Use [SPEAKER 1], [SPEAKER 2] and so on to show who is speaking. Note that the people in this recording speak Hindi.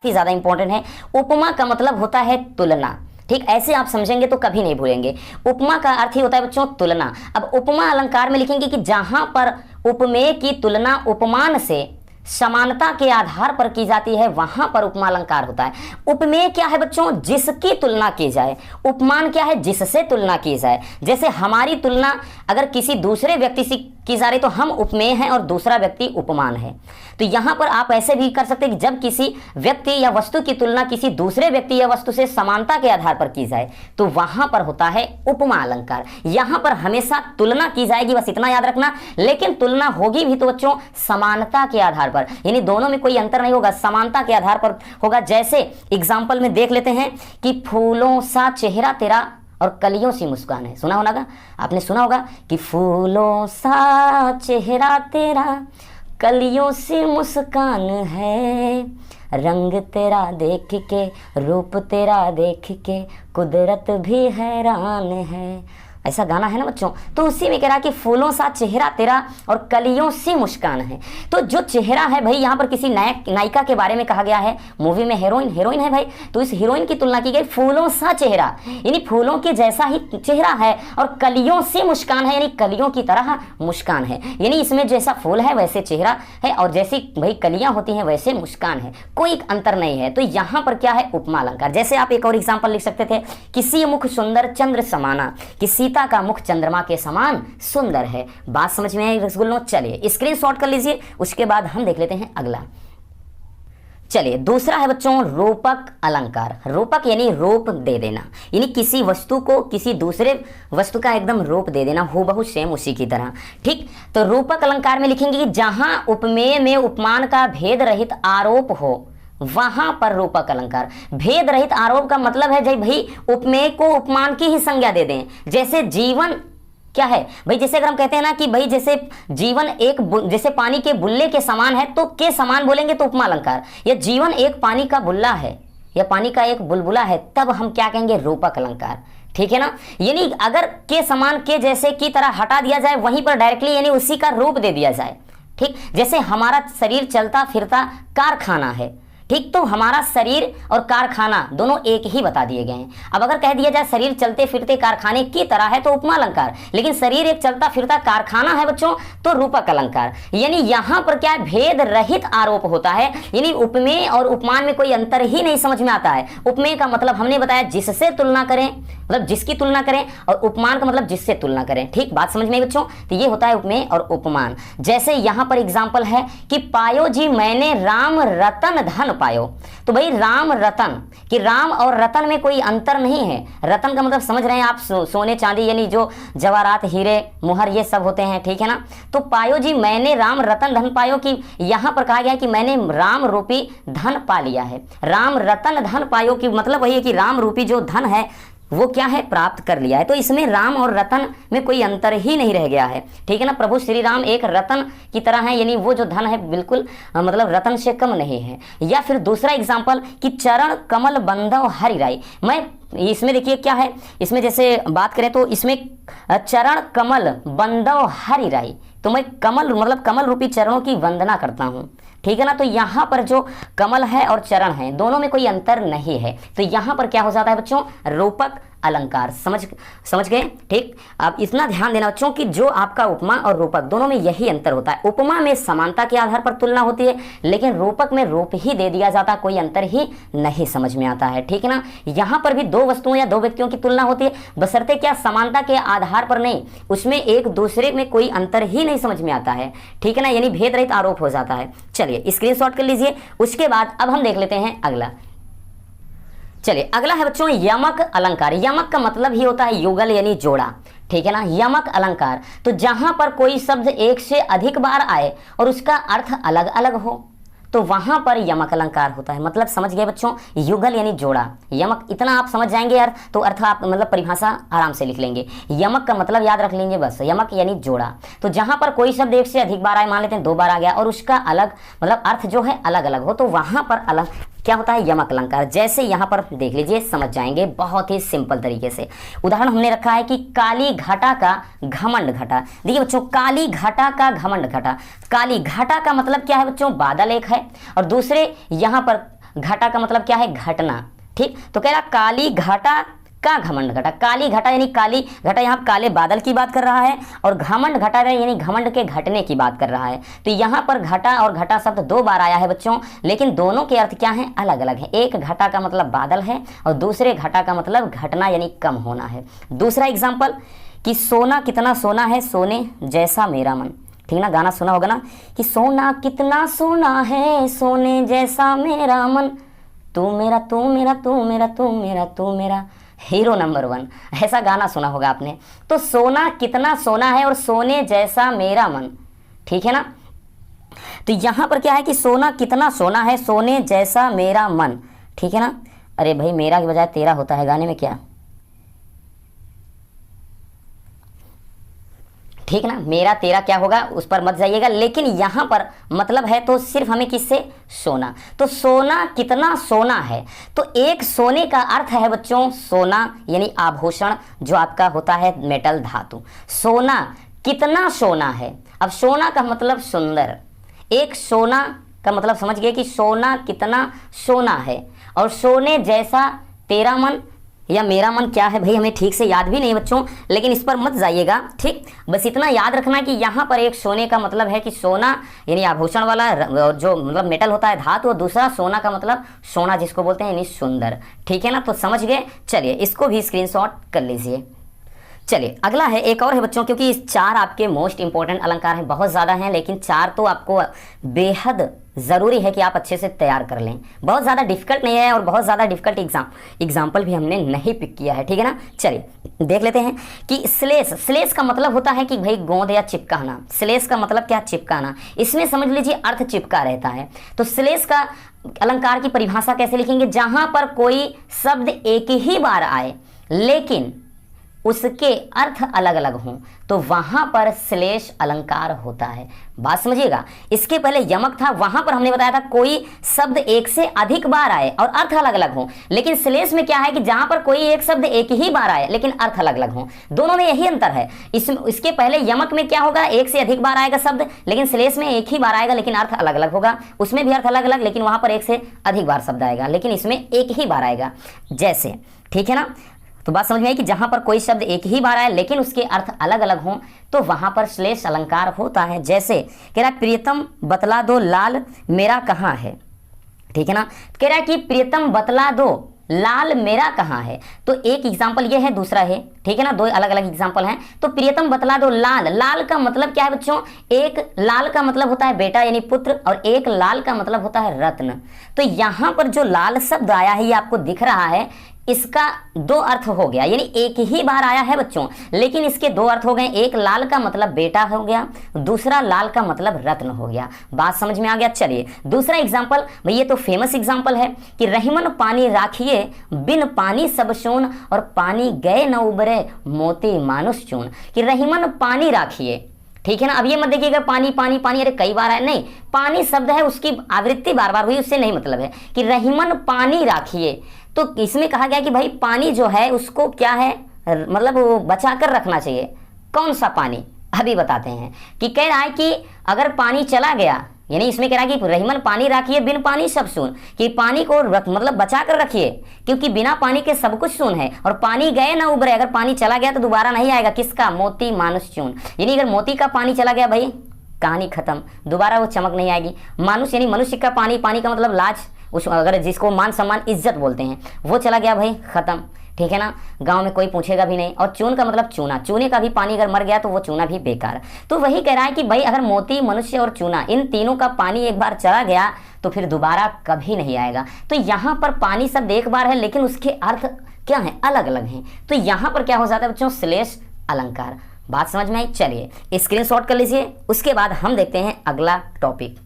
[SPEAKER 1] काफी ज्यादा इंपॉर्टेंट है। उपमा का मतलब होता है तुलना। ठीक, ऐसे आप समझेंगे तो कभी नहीं भूलेंगे। उपमा का अर्थ ही होता है बच्चों तुलना। अब उपमा अलंकार में लिखेंगे कि जहां पर उपमेय की तुलना उपमान से समानता के आधार पर की जाती है वहां पर उपमा अलंकार होता है। उपमेय क्या है बच्चों? जिसकी तुलना की जाए। उपमान क्या है? जिससे तुलना की जाए। जैसे हमारी तुलना अगर किसी दूसरे व्यक्ति से की जा रही तो हम उपमेय हैं और दूसरा व्यक्ति उपमान है। तो यहां पर आप ऐसे भी कर सकते हैं कि जब किसी व्यक्ति या वस्तु की तुलना किसी दूसरे व्यक्ति या वस्तु से समानता के आधार पर की जाए तो वहां पर होता है उपमा अलंकार। यहां पर हमेशा तुलना की जाएगी, बस इतना याद रखना। लेकिन तुलना होगी भी तो बच्चों समानता के आधार पर, यानी दोनों में कोई अंतर नहीं होगा, समानता के आधार पर होगा। जैसे एग्जाम्पल में देख लेते हैं कि फूलों सा चेहरा तेरा और कलियों सी मुस्कान है। सुना होगा, आपने सुना होगा कि फूलों सा चेहरा तेरा कलियों सी मुस्कान है, रंग तेरा देख के रूप तेरा देख के कुदरत भी हैरान है। ऐसा गाना है ना बच्चों। तो उसी में कह रहा कि फूलों सा चेहरा तेरा और कलियों सी मुस्कान है। तो जो चेहरा है भाई, यहाँ पर किसी नायिका के बारे में कहा गया है। मूवी में हीरोइन है भाई, तो इस हीरोइन की तुलना की गई फूलों सा चेहरा, यानी फूलों के जैसा ही चेहरा है, और कलियों सी मुस्कान है, यानी कलियों की तरह मुस्कान है। यानी इसमें जैसा फूल है वैसे चेहरा है और जैसी भाई कलियां होती हैं वैसे मुस्कान है, कोई अंतर नहीं है। तो यहाँ पर क्या है? उपमा अलंकार। जैसे आप एक और एग्जाम्पल लिख सकते थे, किसी मुख सुंदर चंद्र समाना, किसी सीता का मुख चंद्रमा के समान सुंदर है। बात समझ में आई रसगुल्लों? चलिए स्क्रीनशॉट कर लीजिए, उसके बाद हम देख लेते हैं अगला। चलिए दूसरा है बच्चों रूपक अलंकार। रूपक यानी रूप दे देना, यानी किसी वस्तु को किसी दूसरे वस्तु का एकदम रूप दे देना, हूबहू सेम उसी की तरह। ठीक, तो रूपक अलंकार में लिखेंगे कि जहां उपमेय में उपमान का भेद रहित आरोप हो वहां पर रूपक अलंकार। भेद रहित आरोप का मतलब है जब भाई उपमेय को उपमान की ही संज्ञा दे दें। जैसे जीवन क्या है भाई, जैसे अगर हम कहते हैं ना कि भाई जैसे जीवन एक जैसे पानी के बुल्ले के समान है तो के समान बोलेंगे तो उपमा अलंकार, या जीवन एक पानी का बुल्ला है या पानी का एक बुलबुला है तब हम क्या कहेंगे? रूपक अलंकार। ठीक है ना, यानी अगर के समान के जैसे की तरह हटा दिया जाए वहीं पर डायरेक्टली यानी उसी का रूप दे दिया जाए। ठीक, जैसे हमारा शरीर चलता फिरता कारखाना है। ठीक, तो हमारा शरीर और कारखाना दोनों एक ही बता दिए गए हैं। अब अगर कह दिया जाए शरीर चलते फिरते कारखाने की तरह है तो उपमा अलंकार, लेकिन शरीर एक चलता फिरता कारखाना है बच्चों तो रूपक अलंकार। यानी यहाँ पर क्या है? भेद रहित आरोप होता है, यानी उपमेय और उपमान में कोई अंतर ही नहीं समझ में आता है। उपमेय का मतलब हमने बताया जिससे तुलना करें, मतलब जिसकी तुलना करें, और उपमान का मतलब जिससे तुलना करें। ठीक, बात समझ में आई बच्चों? तो ये होता है उपमेय और उपमान। जैसे यहाँ पर एग्जाम्पल है कि पायो जी मैंने राम रतन धन पायो। तो भाई राम रतन, कि राम और रतन में कोई अंतर नहीं है। रतन का मतलब समझ रहे हैं आप, सोने चांदी यानी जो जवाहरात हीरे मुहर ये सब होते हैं। ठीक है ना, तो पायो जी मैंने राम रतन धन पायो, कि यहाँ पर कहा गया है कि मैंने राम रूपी धन पा लिया है। राम रतन धन पायो की मतलब वही है कि राम रूपी जो धन है वो क्या है? प्राप्त कर लिया है। तो इसमें राम और रतन में कोई अंतर ही नहीं रह गया है। ठीक है ना, प्रभु श्री राम एक रतन की तरह है, यानी वो जो धन है बिल्कुल मतलब रतन से कम नहीं है। या फिर दूसरा एग्जाम्पल कि चरण कमल बंधव हरि राई। मैं इसमें देखिए क्या है, इसमें जैसे बात करें तो इसमें चरण कमल बंधव हरि राई, तो मैं कमल मतलब कमल रूपी चरणों की वंदना करता हूँ। ठीक है ना, तो यहाँ पर जो कमल है और चरण है दोनों में कोई अंतर नहीं है। तो यहाँ पर क्या हो जाता है बच्चों? रूपक अलंकार। समझ गए? ठीक, आप इतना ध्यान देना बच्चों कि जो आपका उपमा और रूपक दोनों में यही अंतर होता है। उपमा में समानता के आधार पर तुलना होती है, लेकिन रूपक में रूप ही दे दिया जाता है, कोई अंतर ही नहीं समझ में आता है। ठीक है ना, यहाँ पर भी दो वस्तुओं या दो व्यक्तियों की तुलना होती है, बशर्ते क्या? समानता के आधार पर नहीं, उसमें एक दूसरे में कोई अंतर ही नहीं समझ में आता है। ठीक है ना, यानी भेद रहित आरोप हो जाता है। चलिए स्क्रीनशॉट कर लीजिए, उसके बाद अब हम देख लेते हैं अगला। चलिए अगला है बच्चों यमक अलंकार। यमक का मतलब ही होता है युगल यानी जोड़ा। ठीक है ना, यमक अलंकार, तो जहां पर कोई शब्द एक से अधिक बार आए और उसका अर्थ अलग अलग हो तो वहां पर यमक अलंकार होता है। मतलब समझ गए बच्चों, युगल यानी जोड़ा। यमक इतना आप समझ जाएंगे यार तो अर्थ आप मतलब परिभाषा आराम से लिख लेंगे। यमक का मतलब याद रख लेंगे बस, यमक यानी जोड़ा। तो जहां पर कोई शब्द एक से अधिक बार आए, मान लेते हैं 2 बार आ गया और उसका अलग मतलब अर्थ जो है अलग अलग हो, तो वहां पर अलग क्या होता है? यमक अलंकार। जैसे यहाँ पर देख लीजिए, समझ जाएंगे बहुत ही सिंपल तरीके से। उदाहरण हमने रखा है कि काली घटा का घमंड घटा। देखिए बच्चों, काली घटा का घमंड घटा। काली घटा का मतलब क्या है बच्चों? बादल एक है, और दूसरे यहाँ पर घटा का मतलब क्या है, घटना। ठीक, तो कह रहा काली घटा का घमंड घटा। काली घटा यानी काली घटा, यहाँ काले बादल की बात कर रहा है, और घमंड घटा यानी घमंड के घटने की बात कर रहा है। तो यहाँ पर घटा और घटा शब्द 2 बार आया है बच्चों, लेकिन दोनों के अर्थ क्या हैं, अलग अलग है। एक घटा का मतलब बादल है और दूसरे घटा का मतलब घटना यानी कम होना है। दूसरा एग्जाम्पल कि सोना कितना सोना है, सोने जैसा मेरा मन। ठीक ना, गाना सुना होगा ना कि सोना कितना सोना है, सोने जैसा मेरा मन, तू मेरा तू मेरा तू मेरा तू मेरा तू मेरा हीरो नंबर 1, ऐसा गाना सुना होगा आपने। तो सोना कितना सोना है और सोने जैसा मेरा मन, ठीक है ना। तो यहां पर क्या है कि सोना कितना सोना है, सोने जैसा मेरा मन, ठीक है ना। अरे भाई मेरा की बजाय तेरा होता है गाने में क्या, ठीक ना, मेरा तेरा क्या होगा उस पर मत जाइएगा। लेकिन यहां पर मतलब है तो सिर्फ हमें किससे, सोना। तो सोना कितना सोना है, तो एक सोने का अर्थ है बच्चों सोना यानी आभूषण जो आपका होता है मेटल धातु। सोना कितना सोना है, अब सोना का मतलब सुंदर, एक सोना का मतलब समझ गए कि सोना कितना सोना है, और सोने जैसा तेरा मन या मेरा मन क्या है भाई हमें ठीक से याद भी नहीं बच्चों, लेकिन इस पर मत जाइएगा। ठीक, बस इतना याद रखना कि यहाँ पर एक सोने का मतलब है कि सोना यानी आभूषण वाला जो मतलब मेटल होता है धातु, और दूसरा सोना का मतलब सोना जिसको बोलते हैं यानी सुंदर। ठीक है ना, तो समझ गए। चलिए इसको भी स्क्रीनशॉट कर लीजिए। चलिए अगला है, एक और है बच्चों, क्योंकि इस 4 आपके मोस्ट इंपॉर्टेंट अलंकार हैं, बहुत ज़्यादा हैं, लेकिन 4 तो आपको बेहद ज़रूरी है कि आप अच्छे से तैयार कर लें। बहुत ज़्यादा डिफिकल्ट नहीं है और बहुत ज़्यादा डिफिकल्ट एग्जाम्पल भी हमने नहीं पिक किया है, ठीक है ना। चलिए देख लेते हैं कि श्लेष, श्लेष का मतलब होता है कि भाई गोंद या चिपकाना। श्लेष का मतलब क्या, चिपकाना। इसमें समझ लीजिए अर्थ चिपका रहता है। तो श्लेष का अलंकार की परिभाषा कैसे लिखेंगे, जहां पर कोई शब्द एक ही बार आए लेकिन उसके अर्थ अलग अलग हों तो वहां पर श्लेष अलंकार होता है। बात समझिएगा, इसके पहले यमक था, वहां पर हमने बताया था कोई शब्द एक से अधिक बार आए और अर्थ अलग अलग हो। लेकिन श्लेष में क्या है कि जहां पर कोई एक शब्द एक ही बार आए लेकिन अर्थ अलग अलग हो, दोनों में यही अंतर है। इसके पहले यमक में क्या होगा, एक से अधिक बार आएगा शब्द, लेकिन श्लेष में एक ही बार आएगा लेकिन अर्थ अलग अलग होगा। उसमें भी अर्थ अलग अलग, लेकिन वहां पर एक से अधिक बार शब्द आएगा, लेकिन इसमें एक ही बार आएगा जैसे। ठीक है ना, तो बात समझ में आई कि जहां पर कोई शब्द एक ही बार आए लेकिन उसके अर्थ अलग अलग हों तो वहां पर श्लेष अलंकार होता है। जैसे कह रहा है प्रियतम बतला दो लाल मेरा कहाँ है। ठीक है ना, कह रहा है कि प्रियतम बतला दो लाल मेरा कहाँ है। तो एक एग्जाम्पल ये है, दूसरा है, ठीक है ना, 2 अलग अलग एग्जाम्पल हैं। तो प्रियतम बतला दो लाल, लाल का मतलब क्या है बच्चों, एक लाल का मतलब होता है बेटा यानी पुत्र, और एक लाल का मतलब होता है रत्न। तो यहां पर जो लाल शब्द आया है ये आपको दिख रहा है, इसका 2 अर्थ हो गया, यानी एक ही बार आया है बच्चों लेकिन इसके 2 अर्थ हो गए। एक लाल का मतलब बेटा हो गया, दूसरा लाल का मतलब रत्न हो गया। बात समझ में आ गया। चलिए दूसरा एग्जाम्पल, भाई ये तो फेमस एग्जाम्पल है कि रहीमन पानी राखिए बिन पानी सब सोन, और पानी गए न उबरे मोती मानुष चून। कि रहीमन पानी राखिए, ठीक है ना। अब ये मत देखिएगा पानी पानी पानी अरे कई बार है, नहीं, पानी शब्द है उसकी आवृत्ति बार बार हुई उससे नहीं मतलब है कि रहीमन पानी राखिए। तो इसमें कहा गया कि भाई पानी जो है उसको क्या है, मतलब वो बचा कर रखना चाहिए। कौन सा पानी, अभी बताते हैं। कि कह रहा है कि अगर पानी चला गया, यानी इसमें कह रहा है कि रहीमन पानी राखिए बिन पानी सब सून, कि पानी को मतलब बचा कर रखिए क्योंकि बिना पानी के सब कुछ सून है, और पानी गए ना उबरे, अगर पानी चला गया तो दोबारा नहीं आएगा। किसका, मोती मानुष चून, यानी अगर मोती का पानी चला गया भाई कहानी खत्म, दोबारा वो चमक नहीं आएगी। मानुष यानी मनुष्य का पानी, पानी का मतलब लाज, उस अगर जिसको मान सम्मान इज्जत बोलते हैं, वो चला गया भाई खत्म। ठीक है ना, गांव में कोई पूछेगा भी नहीं। और चून का मतलब चूना, चूने का भी पानी अगर मर गया तो वो चूना भी बेकार। तो वही कह रहा है कि भाई अगर मोती मनुष्य और चूना इन तीनों का पानी एक बार चला गया तो फिर दोबारा कभी नहीं आएगा। तो यहाँ पर पानी शब्द एक बार है लेकिन उसके अर्थ क्या है, अलग अलग हैं। तो यहाँ पर क्या हो जाता है बच्चों, श्लेष अलंकार। बात समझ में आई। चलिए स्क्रीनशॉट कर लीजिए, उसके बाद हम देखते हैं अगला टॉपिक।